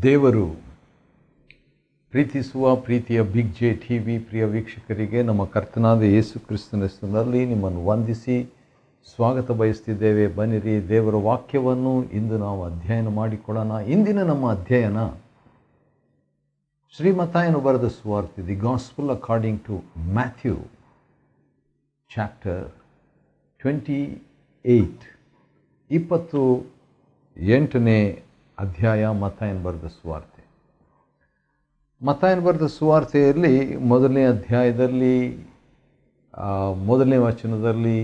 ದೇವರು ಪ್ರೀತಿಸುವ ಪ್ರೀತಿಯ ಬಿಗ್ ಜೆ ಟಿ ವಿ ಪ್ರಿಯ ವೀಕ್ಷಕರಿಗೆ ನಮ್ಮ ಕರ್ತನಾದ ಯೇಸು ಕ್ರಿಸ್ತನ ಹೆಸರಿನಲ್ಲಿ ನಿಮ್ಮನ್ನು ವಂದಿಸಿ ಸ್ವಾಗತ ಬಯಸ್ತಿದ್ದೇವೆ. ಬನ್ನಿರಿ, ದೇವರ ವಾಕ್ಯವನ್ನು ಇಂದು ನಾವು ಅಧ್ಯಯನ ಮಾಡಿಕೊಳ್ಳೋಣ. ಇಂದಿನ ನಮ್ಮ ಅಧ್ಯಯನ ಶ್ರೀ ಮತ್ತಾಯನು ಬರೆದ ಸುವಾರ್ತೆ, the gospel according to Matthew chapter 28ನೇ ಅಧ್ಯಾಯ. ಮತ್ತಾಯನು ಬರೆದ ಸುವಾರ್ತೆ. ಮತ್ತಾಯನು ಬರೆದ ಸುವಾರ್ತೆಯಲ್ಲಿ ಮೊದಲನೇ ಅಧ್ಯಾಯದಲ್ಲಿ ಮೊದಲನೇ ವಚನದಲ್ಲಿ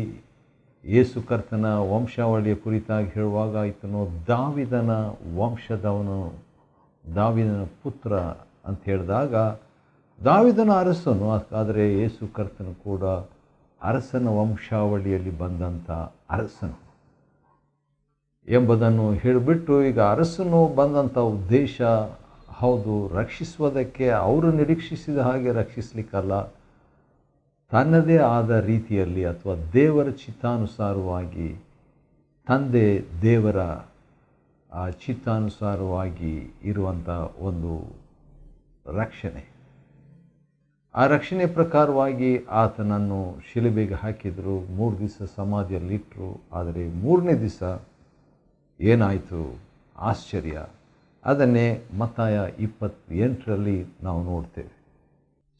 ಯೇಸು ಕರ್ತನ ವಂಶಾವಳಿಯ ಕುರಿತಾಗಿ ಹೇಳುವಾಗ ಈತನು ದಾವಿದನ ವಂಶದವನು, ದಾವಿದನ ಪುತ್ರ ಅಂತ ಹೇಳಿದಾಗ ದಾವಿದನ ಅರಸನು, ಆದರೆ ಯೇಸು ಕರ್ತನು ಕೂಡ ಅರಸನ ವಂಶಾವಳಿಯಲ್ಲಿ ಬಂದಂಥ ಅರಸನು ಎಂಬುದನ್ನು ಹೇಳಿಬಿಟ್ಟು, ಈಗ ಅರಸನು ಬಂದಂಥ ಉದ್ದೇಶ ಹೌದು ರಕ್ಷಿಸುವುದಕ್ಕೆ, ಅವರು ನಿರೀಕ್ಷಿಸಿದ ಹಾಗೆ ರಕ್ಷಿಸಲಿಕ್ಕಲ್ಲ, ತನ್ನದೇ ಆದ ರೀತಿಯಲ್ಲಿ ಅಥವಾ ದೇವರ ಚಿತ್ತಾನುಸಾರವಾಗಿ, ತಂದೆ ದೇವರ ಚಿತ್ತಾನುಸಾರವಾಗಿ ಇರುವಂಥ ಒಂದು ರಕ್ಷಣೆ. ಆ ರಕ್ಷಣೆ ಪ್ರಕಾರವಾಗಿ ಆತನನ್ನು ಶಿಲುಬೆಗೆ ಹಾಕಿದರು, 3 ದಿವಸ ಸಮಾಧಿಯಲ್ಲಿಟ್ಟರು. ಆದರೆ 3ನೇ ದಿವಸ ಏನಾಯಿತು? ಆಶ್ಚರ್ಯ. ಅದನ್ನೇ ಮತ್ತಾಯ 28ರಲ್ಲಿ ನಾವು ನೋಡ್ತೇವೆ.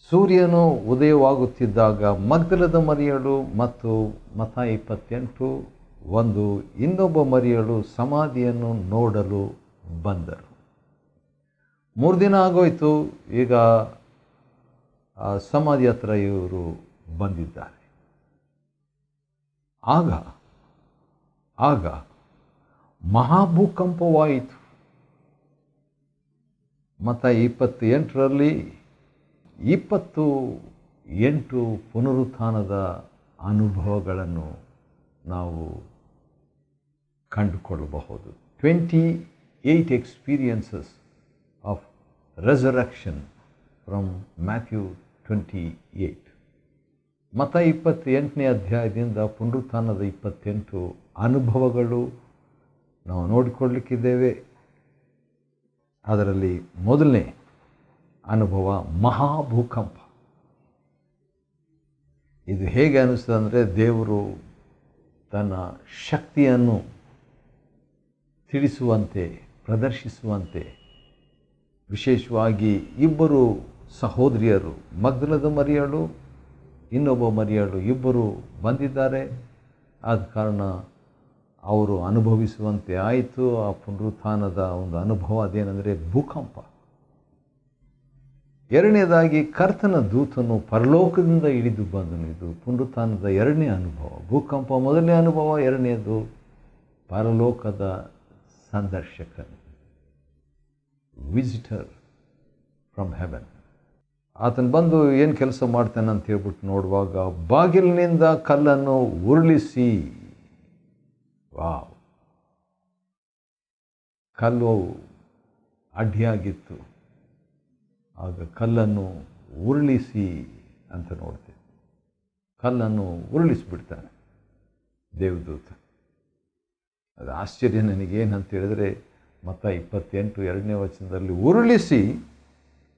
ಸೂರ್ಯನು ಉದಯವಾಗುತ್ತಿದ್ದಾಗ ಮಗ್ದಲದ ಮರಿಯಳು ಮತ್ತು ಮತ್ತಾಯ 28:1 ಇನ್ನೊಬ್ಬ ಮರಿಯಳು ಸಮಾಧಿಯನ್ನು ನೋಡಲು ಬಂದರು. 3 ದಿನ ಆಗೋಯ್ತು. ಈಗ ಸಮಾಧಿ ಹತ್ರ ಇವರು ಬಂದಿದ್ದಾರೆ. ಆಗ ಮಹಾಭೂಕಂಪವಾಯಿತು. ಮತ್ತಾಯ 28ರಲ್ಲಿ 28 ಪುನರುತ್ಥಾನದ ಅನುಭವಗಳನ್ನು ನಾವು ಕಂಡುಕೊಳ್ಳಬಹುದು. 28 experiences of resurrection from Matthew 28. ಮತ್ತಾಯ 28ನೇ ಅಧ್ಯಾಯದಿಂದ ಪುನರುತ್ಥಾನದ 28 ಅನುಭವಗಳು ನಾವು ನೋಡಿಕೊಳ್ಳಲಿಕ್ಕಿದ್ದೇವೆ. ಅದರಲ್ಲಿ ಮೊದಲನೇ ಅನುಭವ ಮಹಾಭೂಕಂಪ. ಇದು ಹೇಗೆ ಅನ್ನಿಸ್ತದೆ ಅಂದರೆ, ದೇವರು ತನ್ನ ಶಕ್ತಿಯನ್ನು ತಿಳಿಸುವಂತೆ, ಪ್ರದರ್ಶಿಸುವಂತೆ, ವಿಶೇಷವಾಗಿ 2 ಸಹೋದರಿಯರು, ಮಗ್ದಲದ ಮರಿಯಳು, ಇನ್ನೊಬ್ಬ ಮರಿಯಳು, 2 ಬಂದಿದ್ದಾರೆ. ಆದ ಕಾರಣ ಅವರು ಅನುಭವಿಸುವಂತೆ ಆಯಿತು. ಆ ಪುನರುತ್ಥಾನದ ಒಂದು ಅನುಭವ ಅದೇನೆಂದರೆ ಭೂಕಂಪ. 2ನೇದಾಗಿ ಕರ್ತನ ದೂತನು ಪರಲೋಕದಿಂದ ಇಳಿದು ಬಂದನು. ಇದು ಪುನರುತ್ಥಾನದ 2ನೇ ಅನುಭವ. ಭೂಕಂಪ ಮೊದಲನೇ ಅನುಭವ, 2ನೇದು ಪರಲೋಕದ ಸಂದರ್ಶಕನು, ವಿಸಿಟರ್ ಫ್ರಮ್ ಹೆವೆನ್. ಆತನು ಬಂದು ಏನು ಕೆಲಸ ಮಾಡ್ತಾನೆ ಅಂತ ಹೇಳ್ಬಿಟ್ಟು ನೋಡುವಾಗ, ಬಾಗಿಲಿನಿಂದ ಕಲ್ಲನ್ನು ಉರುಳಿಸಿ, ವಾವ್, ಕಲ್ಲು ಅಡ್ಡಿಯಾಗಿತ್ತು, ಆಗ ಕಲ್ಲನ್ನು ಉರುಳಿಸಿ ಅಂತ ನೋಡ್ತೇವೆ. ಕಲ್ಲನ್ನು ಉರುಳಿಸಿಬಿಡ್ತಾನೆ ದೇವದೂತ. ಅದು ಆಶ್ಚರ್ಯ ನನಗೇನಂತ ಹೇಳಿದರೆ, ಮತ್ತಾಯ 28 2ನೇ ವಚನದಲ್ಲಿ ಉರುಳಿಸಿ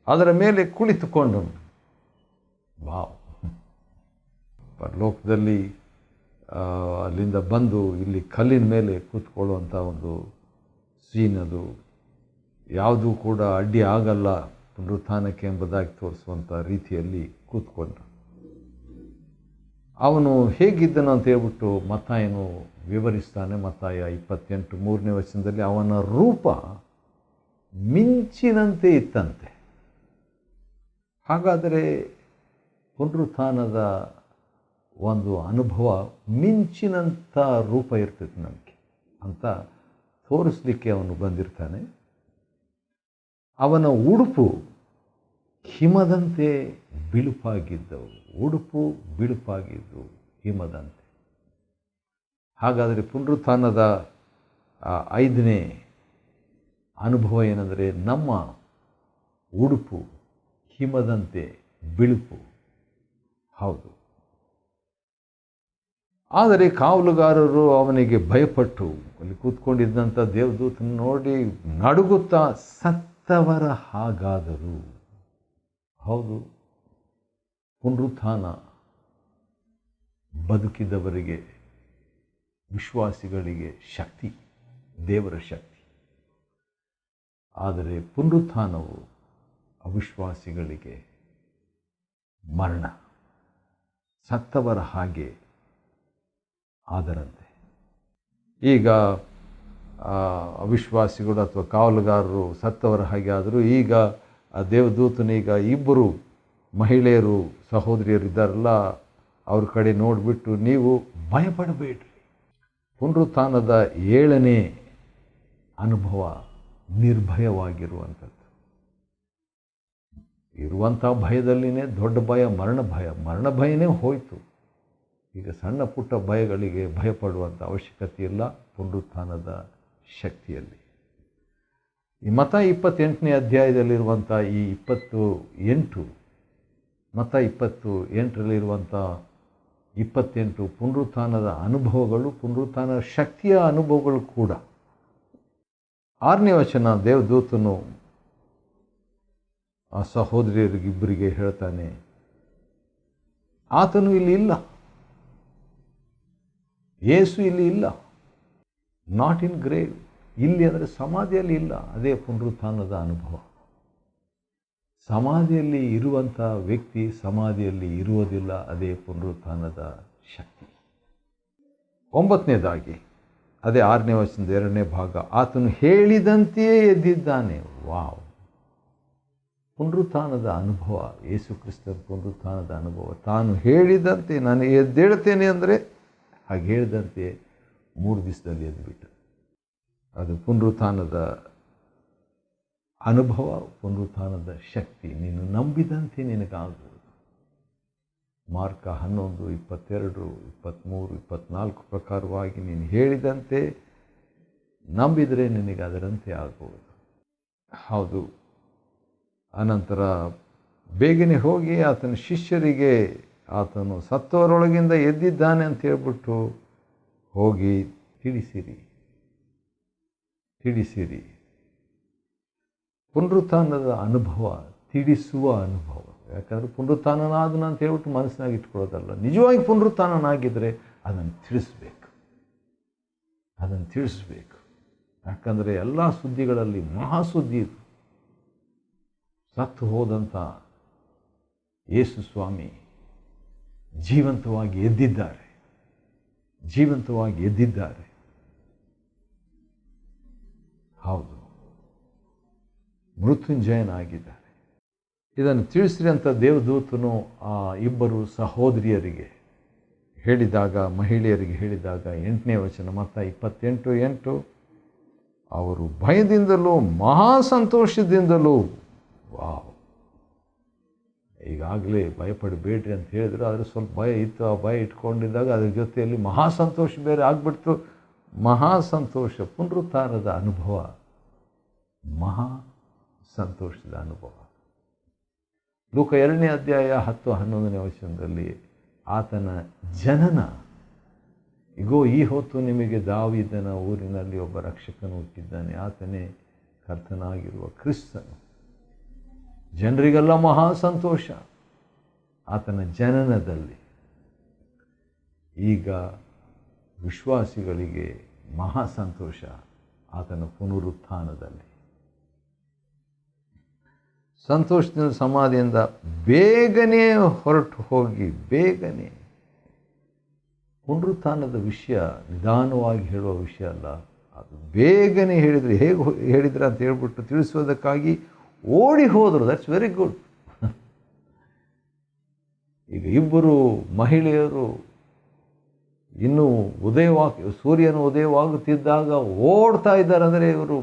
ಅದರ ಮೇಲೆ ಕುಳಿತುಕೊಂಡನು. ವಾವ್! ಪರಲೋಕದಲ್ಲಿ ಅಲ್ಲಿಂದ ಬಂದು ಇಲ್ಲಿ ಕಲ್ಲಿನ ಮೇಲೆ ಕೂತ್ಕೊಳ್ಳುವಂಥ ಒಂದು ಸೀನ್. ಅದು ಯಾವುದೂ ಕೂಡ ಅಡ್ಡಿ ಆಗಲ್ಲ ಪುನರುತ್ಥಾನಕ್ಕೆ ಎಂಬುದಾಗಿ ತೋರಿಸುವಂಥ ರೀತಿಯಲ್ಲಿ ಕೂತ್ಕೊಂಡ. ಅವನು ಹೇಗಿದ್ದನು ಅಂತ ಹೇಳ್ಬಿಟ್ಟು ಮತ್ತಾಯನು ವಿವರಿಸ್ತಾನೆ. ಮತ್ತಾಯ 28 3ನೇ ವಚನದಲ್ಲಿ ಅವನ ರೂಪ ಮಿಂಚಿನಂತೆ ಇತ್ತಂತೆ. ಹಾಗಾದರೆ ಪುನರುತ್ಥಾನದ ಒಂದು ಅನುಭವ ಮಿಂಚಿನಂಥ ರೂಪ ಇರ್ತೈತೆ ನಮಗೆ ಅಂತ ತೋರಿಸ್ಲಿಕ್ಕೆ ಅವನು ಬಂದಿರ್ತಾನೆ. ಅವನ ಉಡುಪು ಹಿಮದಂತೆ ಬಿಳುಪಾಗಿದ್ದವು. ಉಡುಪು ಬಿಳುಪಾಗಿದ್ದು ಹಿಮದಂತೆ. ಹಾಗಾದರೆ ಪುನರುತ್ಥಾನದ 5ನೇ ಅನುಭವ ಏನೆಂದರೆ, ನಮ್ಮ ಉಡುಪು ಹಿಮದಂತೆ ಬಿಳುಪು. ಹೌದು. ಆದರೆ ಕಾವಲುಗಾರರು ಅವನಿಗೆ ಭಯಪಟ್ಟು ಅಲ್ಲಿ ಕೂತ್ಕೊಂಡಿದ್ದಂಥ ದೇವದೂತನ ನೋಡಿ ನಡುಗುತ್ತಾ ಸತ್ತವರ ಹಾಗಾದರೂ. ಹೌದು, ಪುನರುತ್ಥಾನ ಬದುಕಿದವರಿಗೆ, ವಿಶ್ವಾಸಿಗಳಿಗೆ ಶಕ್ತಿ, ದೇವರ ಶಕ್ತಿ. ಆದರೆ ಪುನರುತ್ಥಾನವು ಅವಿಶ್ವಾಸಿಗಳಿಗೆ ಮರಣ, ಸತ್ತವರ ಹಾಗೆ ಆದರಂತೆ. ಈಗ ಅವಿಶ್ವಾಸಿಗಳು ಅಥವಾ ಕಾವಲುಗಾರರು ಸತ್ತವರ ಹಾಗೆ ಆದರೂ, ಈಗ ಆ ದೇವದೂತನೀಗ ಇಬ್ಬರು ಮಹಿಳೆಯರು, ಸಹೋದರಿಯರು ಇದ್ದಾರಲ್ಲ, ಅವ್ರ ಕಡೆ ನೋಡಿಬಿಟ್ಟು ನೀವು ಭಯಪಡಬೇಡ್ರಿ. ಪುನರುತ್ಥಾನದ 7ನೇ ಅನುಭವ ನಿರ್ಭಯವಾಗಿರುವಂಥದ್ದು. ಇರುವಂಥ ಭಯದಲ್ಲಿನೇ ದೊಡ್ಡ ಭಯ ಮರಣ ಭಯನೇ ಹೋಯಿತು. ಈಗ ಸಣ್ಣ ಪುಟ್ಟ ಭಯಗಳಿಗೆ ಭಯಪಡುವಂಥ ಅವಶ್ಯಕತೆ ಇಲ್ಲ ಪುನರುತ್ಥಾನದ ಶಕ್ತಿಯಲ್ಲಿ. ಈ ಮತ್ತಾಯ 28ನೇ ಅಧ್ಯಾಯದಲ್ಲಿರುವಂಥ ಈ 28, ಮತ್ತಾಯ 28ರಲ್ಲಿರುವಂಥ 28 ಪುನರುತ್ಥಾನದ ಅನುಭವಗಳು, ಪುನರುತ್ಥಾನದ ಶಕ್ತಿಯ ಅನುಭವಗಳು ಕೂಡ. 6ನೇ ವಚನ, ದೇವದೂತನು ಆ ಸಹೋದರಿಯರಿಗಿಬ್ಬರಿಗೆ ಹೇಳ್ತಾನೆ, ಆತನು ಇಲ್ಲಿ ಇಲ್ಲ, ಯೇಸು ಇಲ್ಲಿ ಇಲ್ಲ, ನಾಟ್ ಇನ್ ಗ್ರೇವ್. ಇಲ್ಲಿ ಅಂದರೆ ಸಮಾಧಿಯಲ್ಲಿ ಇಲ್ಲ. ಅದೇ ಪುನರುತ್ಥಾನದ ಅನುಭವ. ಸಮಾಧಿಯಲ್ಲಿ ಇರುವಂಥ ವ್ಯಕ್ತಿ ಸಮಾಧಿಯಲ್ಲಿ ಇರುವುದಿಲ್ಲ. ಅದೇ ಪುನರುತ್ಥಾನದ ಶಕ್ತಿ. 9ನೇದಾಗಿ, ಅದೇ 6ನೇ ವಚನದ 2ನೇ ಭಾಗ, ಆತನು ಹೇಳಿದಂತೆಯೇ ಎದ್ದಿದ್ದಾನೆ. ವಾವ್! ಪುನರುತ್ಥಾನದ ಅನುಭವ, ಯೇಸು ಕ್ರಿಸ್ತನ ಪುನರುತ್ಥಾನದ ಅನುಭವ. ತಾನು ಹೇಳಿದಂತೆ, ನಾನು ಎದ್ದೇಳ್ತೇನೆ ಅಂದರೆ ಹಾಗೆ ಹೇಳಿದಂತೆ 3 ದಿವಸದಲ್ಲಿ ಎದ್ದುಬಿಟ್ಟ. ಅದು ಪುನರುತ್ಥಾನದ ಅನುಭವ, ಪುನರುತ್ಥಾನದ ಶಕ್ತಿ. ನೀನು ನಂಬಿದಂತೆ ನಿನಗಾಗುವುದು. ಮಾರ್ಕ 11, 22, 23, 24 ಪ್ರಕಾರವಾಗಿ ನೀನು ಹೇಳಿದಂತೆ ನಂಬಿದರೆ ನಿನಗೆ ಅದರಂತೆ ಆಗುವುದು. ಹೌದು. ಅನಂತರ ಬೇಗನೆ ಹೋಗಿ ಆತನ ಶಿಷ್ಯರಿಗೆ ಆತನು ಸತ್ತವರೊಳಗಿಂದ ಎದ್ದಿದ್ದಾನೆ ಅಂತ ಹೇಳ್ಬಿಟ್ಟು ಹೋಗಿ ತಿಳಿಸಿರಿ. ಪುನರುತ್ಥಾನದ ಅನುಭವ ತಿಳಿಸುವ ಅನುಭವ. ಯಾಕಂದರೆ ಪುನರುತ್ಥಾನನಾದನ ಅಂತ ಹೇಳ್ಬಿಟ್ಟು ಮನಸ್ಸಿನಾಗಿ ಇಟ್ಕೊಳ್ಳೋದಲ್ಲ. ನಿಜವಾಗಿ ಪುನರುತ್ಥಾನನಾಗಿದ್ದರೆ ಅದನ್ನು ತಿಳಿಸ್ಬೇಕು. ಯಾಕಂದರೆ ಎಲ್ಲ ಸುದ್ದಿಗಳಲ್ಲಿ ಮಹಾಸುದ್ದಿ ಇದು. ಸತ್ತು ಹೋದಂಥ ಯೇಸು ಸ್ವಾಮಿ ಜೀವಂತವಾಗಿ ಎದ್ದಿದ್ದಾರೆ. ಹೌದು, ಮೃತ್ಯುಂಜಯನಾಗಿದ್ದಾರೆ. ಇದನ್ನು ತಿಳಿಸ್ರಿ ಅಂತ ದೇವದೂತನು ಆ ಇಬ್ಬರು ಸಹೋದರಿಯರಿಗೆ ಹೇಳಿದಾಗ, ಮಹಿಳೆಯರಿಗೆ ಹೇಳಿದಾಗ, 8ನೇ ವಚನ, ಮತ್ತಾಯ 28:8, ಅವರು ಭಯದಿಂದಲೂ ಮಹಾ ಸಂತೋಷದಿಂದಲೂ. ವಾವ್! ಈಗಾಗಲೇ ಭಯಪಡಬೇಡ್ರಿ ಅಂತ ಹೇಳಿದ್ರು, ಆದರೆ ಸ್ವಲ್ಪ ಭಯ ಇತ್ತು. ಆ ಭಯ ಇಟ್ಕೊಂಡಿದ್ದಾಗ ಅದ್ರ ಜೊತೆಯಲ್ಲಿ ಮಹಾ ಸಂತೋಷ ಬೇರೆ ಆಗ್ಬಿಡ್ತು. ಮಹಾ ಸಂತೋಷ, ಪುನರುತ್ಥಾನದ ಅನುಭವ, ಮಹಾ ಸಂತೋಷದ ಅನುಭವ. ಲೂಕ 2ನೇ ಅಧ್ಯಾಯ 10-11ನೇ ವಚನದಲ್ಲಿ ಆತನ ಜನನ, ಇಗೋ ಈ ಹೊತ್ತು ನಿಮಗೆ ದಾವೀದನ ಊರಿನಲ್ಲಿ ಒಬ್ಬ ರಕ್ಷಕನು ಹುಟ್ಟಿದ್ದಾನೆ, ಆತನೇ ಕರ್ತನಾಗಿರುವ ಕ್ರಿಸ್ತನು. ಜನರಿಗೆಲ್ಲ ಮಹಾ ಸಂತೋಷ ಆತನ ಜನನದಲ್ಲಿ. ಈಗ ವಿಶ್ವಾಸಿಗಳಿಗೆ ಮಹಾ ಸಂತೋಷ ಆತನ ಪುನರುತ್ಥಾನದಲ್ಲಿ. ಸಂತೋಷದಿಂದ ಸಮಾಧಿಯಿಂದ ಬೇಗನೆ ಹೊರಟು ಹೋಗಿ, ಬೇಗನೆ. ಪುನರುತ್ಥಾನದ ವಿಷಯ ನಿಧಾನವಾಗಿ ಹೇಳುವ ವಿಷಯ ಅಲ್ಲ, ಅದು ಬೇಗನೆ ಹೇಳಿದರೆ, ಹೇಗೆ ಹೇಳಿದ್ರೆ ಅಂತ ಹೇಳ್ಬಿಟ್ಟು ತಿಳಿಸೋದಕ್ಕಾಗಿ ಓಡಿ ಹೋದರು. That's very good. ಈಗ ಇಬ್ಬರು ಮಹಿಳೆಯರು ಇನ್ನೂ ಸೂರ್ಯನು ಉದಯವಾಗುತ್ತಿದ್ದಾಗ ಓಡ್ತಾ ಇದ್ದಾರೆ. ಅಂದರೆ ಇವರು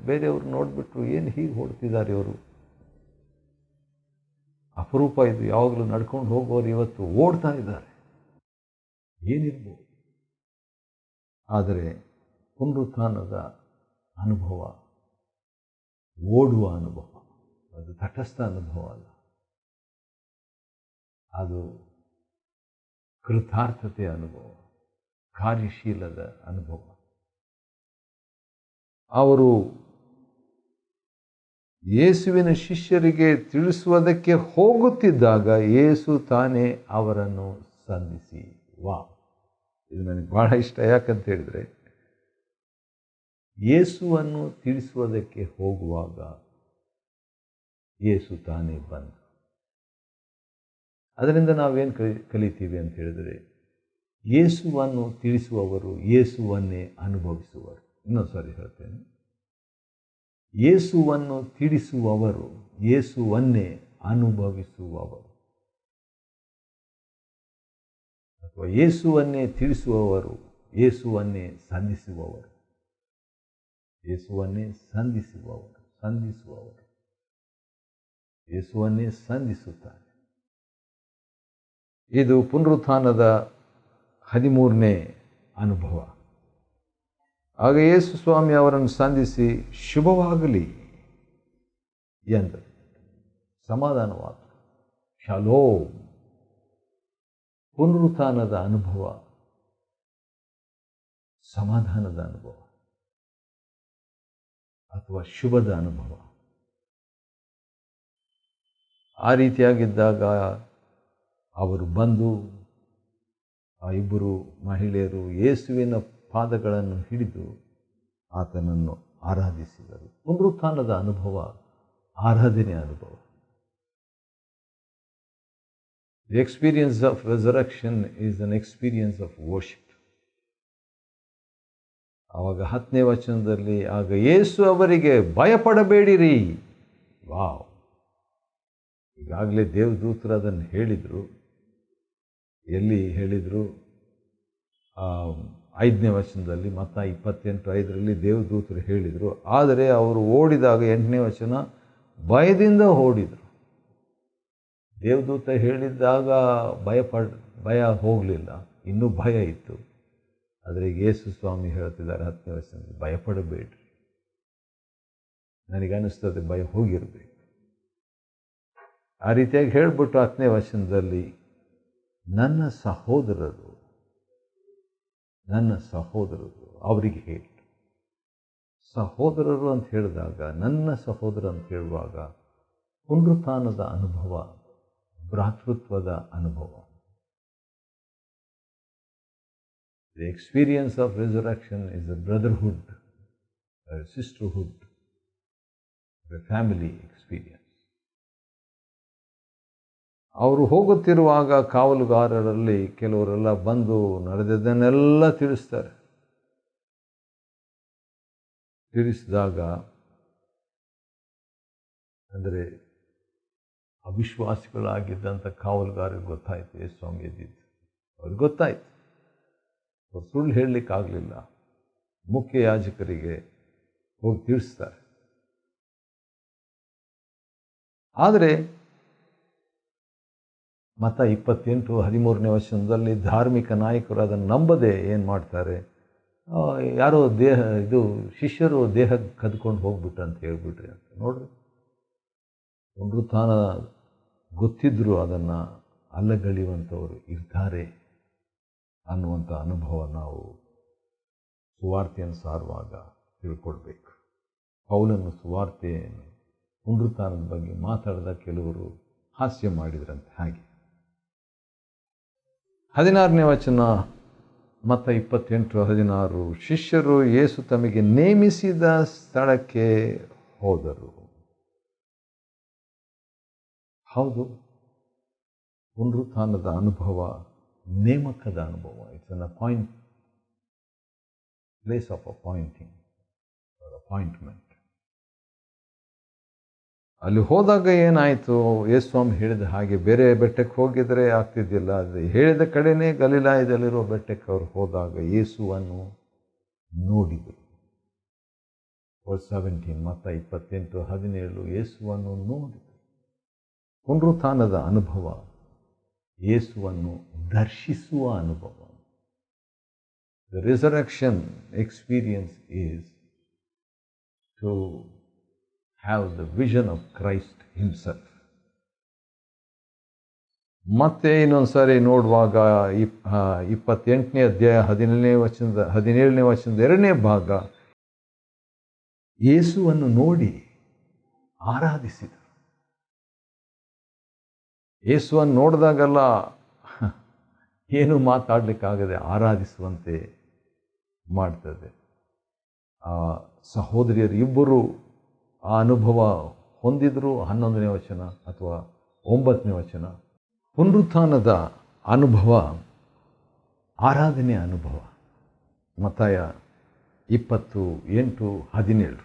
ಬೇರೆಯವರು ನೋಡಿಬಿಟ್ರು, ಏನು ಹೀಗೆ ಓಡ್ತಿದ್ದಾರೆ ಇವರು, ಅಪರೂಪ ಇದು, ಯಾವಾಗಲೂ ನಡ್ಕೊಂಡು ಹೋಗೋರು ಇವತ್ತು ಓಡ್ತಾ ಇದ್ದಾರೆ, ಏನಿರ್ಬೋದು. ಆದರೆ ಪುನರುತ್ಥಾನದ ಅನುಭವ ಓಡುವ ಅನುಭವ, ಅದು ತಟಸ್ಥ ಅನುಭವ ಅಲ್ಲ, ಅದು ಕೃತಾರ್ಥತೆಯ ಅನುಭವ, ಕಾರ್ಯಶೀಲದ ಅನುಭವ. ಅವರು ಯೇಸುವಿನ ಶಿಷ್ಯರಿಗೆ ತಿಳಿಸುವುದಕ್ಕೆ ಹೋಗುತ್ತಿದ್ದಾಗ ಯೇಸು ತಾನೇ ಅವರನ್ನು ಸಂಧಿಸಿ. ಇದು ನನಗೆ ಬಹಳ ಇಷ್ಟ. ಯಾಕಂತ ಹೇಳಿದರೆ, ಯೇಸುವನ್ನು ತಿಳಿಸುವುದಕ್ಕೆ ಹೋಗುವಾಗ ಯೇಸು ತಾನೇ ಬಂದ. ಅದರಿಂದ ನಾವೇನು ಕಲಿತೀವಿ ಅಂತ ಹೇಳಿದರೆ, ಯೇಸುವನ್ನು ತಿಳಿಸುವವರು ಯೇಸುವನ್ನೇ ಅನುಭವಿಸುವರು. ಇನ್ನೊಂದು ಸಾರಿ ಹೇಳ್ತೇನೆ, ಯೇಸುವನ್ನು ತಿಳಿಸುವವರು ಯೇಸುವನ್ನೇ ಅನುಭವಿಸುವವರು, ಅಥವಾ ಯೇಸುವನ್ನೇ ತಿಳಿಸುವವರು ಯೇಸುವನ್ನೇ ಸಂಧಿಸುವವರು. ಯೇಸುವನ್ನೇ ಸಂಧಿಸುವವರು ಯೇಸುವನ್ನೇ ಸಂಧಿಸುತ್ತಾರೆ. ಇದು ಪುನರುತ್ಥಾನದ 13ನೇ ಅನುಭವ. ಆಗ ಯೇಸು ಸ್ವಾಮಿ ಅವರನ್ನು ಸಂಧಿಸಿ ಶುಭವಾಗಲಿ ಎಂದರು. ಸಮಾಧಾನವಾಗಲಿ, ಶಾಲೋಮ್. ಪುನರುತ್ಥಾನದ ಅನುಭವ ಸಮಾಧಾನದ ಅನುಭವ ಅಥವಾ ಶುಭದ ಅನುಭವ. ಆ ರೀತಿಯಾಗಿದ್ದಾಗ ಅವರು ಬಂದು ಆ ಇಬ್ಬರು ಮಹಿಳೆಯರು ಯೇಸುವಿನ ಪಾದಗಳನ್ನು ಹಿಡಿದು ಆತನನ್ನು ಆರಾಧಿಸಿದರು. ಪುನರುತ್ಥಾನದ ಅನುಭವ ಆರಾಧನೆಯ ಅನುಭವ. The experience of resurrection is an experience of worship. ಆವಾಗ 10ನೇ ವಚನದಲ್ಲಿ, ಆಗ ಯೇಸು ಅವರಿಗೆ ಭಯಪಡಬೇಡಿರಿ. ಈಗಾಗಲೇ ದೇವದೂತರು ಅದನ್ನು ಹೇಳಿದರು. ಎಲ್ಲಿ ಹೇಳಿದರು? 5ನೇ ವಚನದಲ್ಲಿ, ಮತ್ತಾಯ 28:5 ದೇವದೂತರು ಹೇಳಿದರು. ಆದರೆ ಅವರು ಓಡಿದಾಗ 8ನೇ ವಚನ, ಭಯದಿಂದ ಓಡಿದರು. ದೇವದೂತ ಹೇಳಿದ್ದಾಗ ಭಯ ಹೋಗಲಿಲ್ಲ, ಇನ್ನೂ ಭಯ ಇತ್ತು. ಆದರೆ ಯೇಸು ಸ್ವಾಮಿ ಹೇಳ್ತಿದ್ದಾರೆ 10ನೇ ವಚನದಲ್ಲಿ, ಭಯಪಡಬೇಡ್ರಿ. ನನಗನ್ನಿಸ್ತದೆ ಭಯ ಹೋಗಿರಬೇಕು. ಆ ರೀತಿಯಾಗಿ ಹೇಳಿಬಿಟ್ಟು 10ನೇ ವಚನದಲ್ಲಿ, ನನ್ನ ಸಹೋದರರು ಅವರಿಗೆ ಹೇಳಿ. ಸಹೋದರರು ಅಂತ ಹೇಳಿದಾಗ, ನನ್ನ ಸಹೋದರ ಅಂತ ಹೇಳುವಾಗ ಪುನರುತ್ಥಾನದ ಅನುಭವ, ಭ್ರಾತೃತ್ವದ ಅನುಭವ. The experience of resurrection is a brotherhood, a sisterhood, a family experience. ಅವರು ಹೋಗುತ್ತಿರುವಾಗ ಕಾವಲುಗಾರರಲ್ಲಿ ಕೆಲವರೆಲ್ಲ ಬಂದು ನಡೆದದ್ದನ್ನೆಲ್ಲ ತಿಳಿಸ್ತಾರೆ. ತಿಳಿಸಿದಾಗ ಅಂದರೆ ಅವಿಶ್ವಾಸಿಗಳಾಗಿದ್ದಂಥ ಕಾವಲುಗಾರರಿಗೆ ಗೊತ್ತಾಯಿತು ಯೇಸು ಸ್ವಾಮಿ ಎದ್ದಿದ್ದು. ಅವ್ರಿಗೆ ಗೊತ್ತಾಯಿತು. ಅವ್ರು ಸುಳ್ಳು ಹೇಳಲಿಕ್ಕಾಗಲಿಲ್ಲ. ಮುಖ್ಯ ಯಾಜಕರಿಗೆ ಹೋಗಿ ತಿಳಿಸ್ತಾರೆ. ಆದರೆ ಮತ್ತಾಯ 28:13ನೇ ವಚನದಲ್ಲಿ ಧಾರ್ಮಿಕ ನಾಯಕರು ಅದನ್ನು ನಂಬದೆ ಏನು ಮಾಡ್ತಾರೆ, ಯಾರೋ ಶಿಷ್ಯರು ದೇಹ ಕದ್ಕೊಂಡು ಹೋಗ್ಬಿಟ್ರು ಅಂತ ಹೇಳ್ಬಿಟ್ರಿ ಅಂತ. ನೋಡ್ರಿ, ಪುನರುತ್ಥಾನ ಗೊತ್ತಿದ್ದರೂ ಅದನ್ನು ಅಲ್ಲಗಳೆಯುವಂಥವರು ಇರ್ತಾರೆ ಅನ್ನುವಂಥ ಅನುಭವ ನಾವು ಸುವಾರ್ತೆಯನ್ನು ಸಾರುವಾಗ ತಿಳ್ಕೊಳ್ಬೇಕು. ಪೌಲನು ಸುವಾರ್ತೆಯನ್ನು ಪುನರುತ್ಥಾನದ ಬಗ್ಗೆ ಮಾತಾಡಿದ ಕೆಲವರು ಹಾಸ್ಯ ಮಾಡಿದ್ರಂತೆ. ಹಾಗೆ 16ನೇ ವಚನ, ಮತ್ತಾಯ 28:16, ಶಿಷ್ಯರು ಯೇಸು ತಮಗೆ ನೇಮಿಸಿದ ಸ್ಥಳಕ್ಕೆ ಹೋದರು. ಹೌದು, ಪುನರುತ್ಥಾನದ ಅನುಭವ ನೇಮಕದ ಅನುಭವ. It's an place of appointment. ಅಲ್ಲಿ ಹೋದಾಗ ಏನಾಯಿತು? ಯೇಸು ಸ್ವಾಮಿ ಹೇಳಿದ ಹಾಗೆ ಬೇರೆ ಬೆಟ್ಟಕ್ಕೆ ಹೋಗಿದರೆ ಆಗ್ತಿದ್ದಿಲ್ಲ. ಅದು ಹೇಳಿದ ಕಡೆನೇ ಗಲಿಲಾಯದಲ್ಲಿರೋ ಬೆಟ್ಟಕ್ಕೆ ಅವರು ಹೋದಾಗ ಯೇಸುವನ್ನು ನೋಡಿದರು. 17 ಮತ್ತಾಯ 28:17, ಯೇಸುವನ್ನು ನೋಡಿದರು. ಪುನರುತ್ಥಾನದ ಅನುಭವ ಯೇಸುವನ್ನು ದರ್ಶಿಸುವ ಅನುಭವ. The resurrection experience is to have the vision of Christ himself. ಮತ್ತೆ ಇನ್ನೊಂದು ಸಾರಿ ನೋಡುವಾಗ 28ನೇ ಅಧ್ಯಾಯ 17ನೇ ವಚನದ 2ನೇ ಭಾಗ, ಯೇಸುವನ್ನು ನೋಡಿ ಆರಾಧಿಸಿದರು. ಯೇಸುವನ್ನು ನೋಡಿದಾಗೆಲ್ಲ ಏನು ಮಾತಾಡಲಿಕ್ಕಾಗದೆ ಆರಾಧಿಸುವಂತೆ ಮಾಡ್ತದೆ. ಆ ಸಹೋದರಿಯರು ಇಬ್ಬರು ಆ ಅನುಭವ ಹೊಂದಿದ್ರು. 11ನೇ ವಚನ ಅಥವಾ 9ನೇ ವಚನ. ಪುನರುತ್ಥಾನದ ಅನುಭವ ಆರಾಧನೆಯ ಅನುಭವ. ಮತ್ತಾಯ 28:17.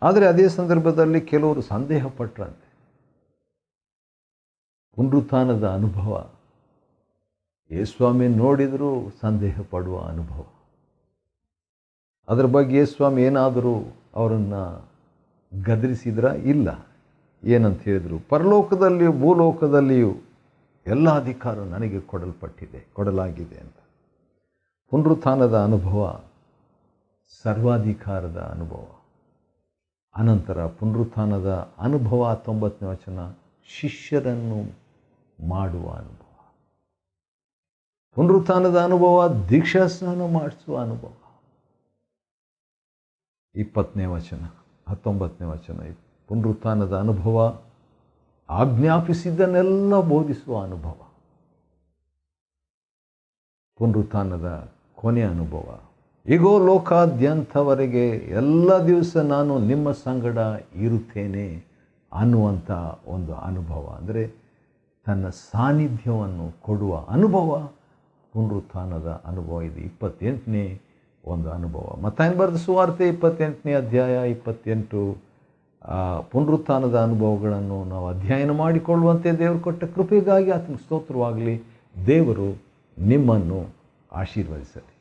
ಆದರೆ ಅದೇ ಸಂದರ್ಭದಲ್ಲಿ ಕೆಲವರು ಸಂದೇಹ ಪಟ್ಟರಂತೆ. ಪುನರುತ್ಥಾನದ ಅನುಭವ ಯೇಸುಸ್ವಾಮಿ ನೋಡಿದರೂ ಸಂದೇಹ ಪಡುವ ಅನುಭವ. ಅದರ ಬಗ್ಗೆ ಯೇಸುಸ್ವಾಮಿ ಏನಾದರೂ ಅವರನ್ನು ಗದರಿಸಿದ್ರ? ಇಲ್ಲ. ಏನಂತ ಹೇಳಿದರು? ಪರಲೋಕದಲ್ಲಿಯೂ ಭೂಲೋಕದಲ್ಲಿಯೂ ಎಲ್ಲ ಅಧಿಕಾರ ನನಗೆ ಕೊಡಲಾಗಿದೆ ಅಂತ. ಪುನರುತ್ಥಾನದ ಅನುಭವ ಸರ್ವಾಧಿಕಾರದ ಅನುಭವ. ಅನಂತರ ಪುನರುತ್ಥಾನದ ಅನುಭವ 19ನೇ ವಚನ, ಶಿಷ್ಯರನ್ನು ಮಾಡುವ ಅನುಭವ. ಪುನರುತ್ಥಾನದ ಅನುಭವ ದೀಕ್ಷಾಸ್ನಾನ ಮಾಡಿಸುವ ಅನುಭವ. 20ನೇ ವಚನ 19ನೇ ವಚನ. ಪುನರುತ್ಥಾನದ ಅನುಭವ ಆಜ್ಞಾಪಿಸಿದ್ದನ್ನೆಲ್ಲ ಬೋಧಿಸುವ ಅನುಭವ. ಪುನರುತ್ಥಾನದ ಕೊನೆಯ ಅನುಭವ, ಈಗೋ ಲೋಕಾದ್ಯಂತವರೆಗೆ ಎಲ್ಲ ದಿವಸ ನಾನು ನಿಮ್ಮ ಸಂಗಡ ಇರುತ್ತೇನೆ ಅನ್ನುವಂಥ ಒಂದು ಅನುಭವ. ಅಂದರೆ ತನ್ನ ಸಾನ್ನಿಧ್ಯವನ್ನು ಕೊಡುವ ಅನುಭವ ಪುನರುತ್ಥಾನದ ಅನುಭವ. ಇದು 28ನೇ ಒಂದು ಅನುಭವ. ಮತ್ತಾಯನ ಬರೆದ ಸುವಾರ್ತೆ 28ನೇ ಅಧ್ಯಾಯ 28. ಪುನರುತ್ಥಾನದ ಅನುಭವಗಳನ್ನು ನಾವು ಅಧ್ಯಯನ ಮಾಡಿಕೊಳ್ಳುವಂತೆ ದೇವರು ಕೊಟ್ಟ ಕೃಪೆಗಾಗಿ ಆತನ ಸ್ತೋತ್ರವಾಗಲಿ. ದೇವರು ನಿಮ್ಮನ್ನು ಆಶೀರ್ವದಿಸಲಿ.